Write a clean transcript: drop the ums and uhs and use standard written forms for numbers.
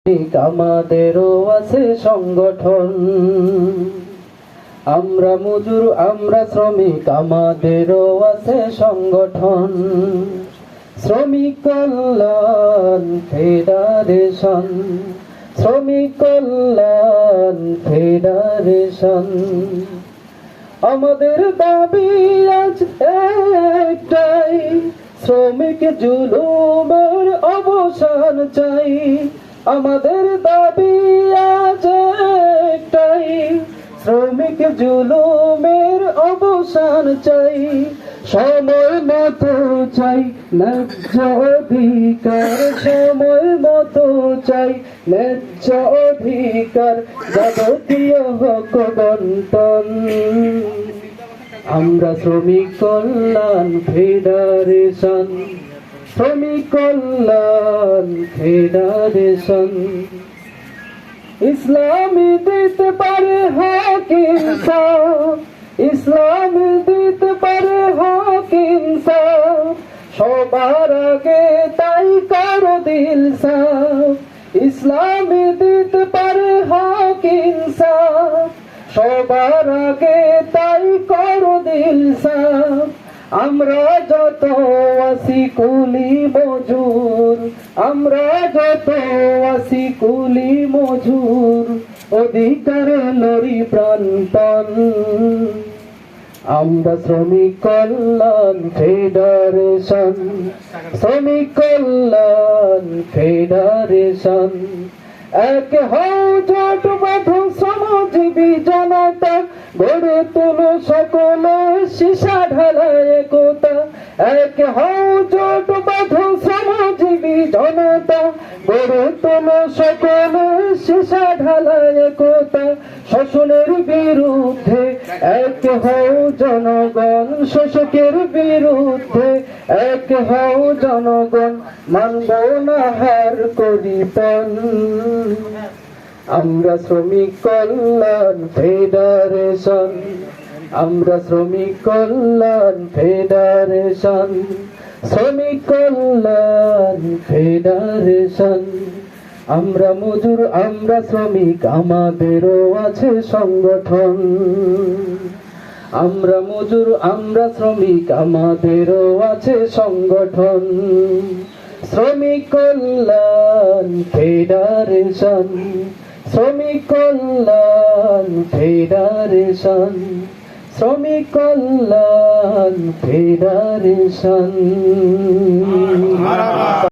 আমাদেরও আছে সংগঠন। আমরা মজুর, আমরা শ্রমিক, আমাদেরও আছে সংগঠন। শ্রমিক কল্যাণ ফেডারেশন, শ্রমিক কল্যাণ ফেডারেশন। আমাদের দাবি আজ একটাই, শ্রমিক জুলুমের অবসান চাই। আমাদের দাবি আজ একটাই, শ্রমিক জুলুমের অবসান চাই। সময় মতো চাই ন্যায্য অধিকার, সময় মতো চাই ন্যায্য অধিকার, যাবতীয় হক বন্টন। আমরা শ্রমিক কল্যাণ ফেডারেশন, শ্রমিক কল্যাণ ফেডারেশন। ইসলামী দিতে পারে হক ইনসাফ, ইসলামী দিতে পারে হক ইনসাফ, সবার আগে তাই করো দিল সাফ। ইসলামী দিতে পারে হক ইনসাফ, সবার আগে তাই করো দিল সাফ। আমরা যত আছি কুলি মজুর, আমরা যত আছি কুলি মজুর, অধিকারে লড়ি প্রাণপণ। আমরা শ্রমিক কল্যাণ ফেডারেশন, শ্রমিক কল্যাণ ফেডারেশন। এক হও জোট বাঁধো শ্রমজীবী জনতা, গড়ে তোলো সকলে সীসা ঢালা একতা। এক হও জোট বাঁধো শ্রমজীবী জনতা, গড়ে তোলো সকলে সীসা ঢালা একতা। শোষণের বিরুদ্ধে এক হও জনগণ, শোষকের বিরুদ্ধে এক হও জনগণ, মানব না হার করিপন। আমরা শ্রমিক কল্যাণ ফেডারেশন, আমরা শ্রমিক কল্যাণ ফেডারেশন, শ্রমিক কল্যাণ ফেডারেশন। আমরা মজুর, আমরা শ্রমিক, আমাদেরও আছে সংগঠন। আমরা মজুর, আমরা শ্রমিক, আমাদেরও আছে সংগঠন। শ্রমিক কল্যাণ ফেডারেশন, শ্রমিক কল্যাণ ফেডারেশন, শ্রমিক কল্যাণ ফেডারেশন।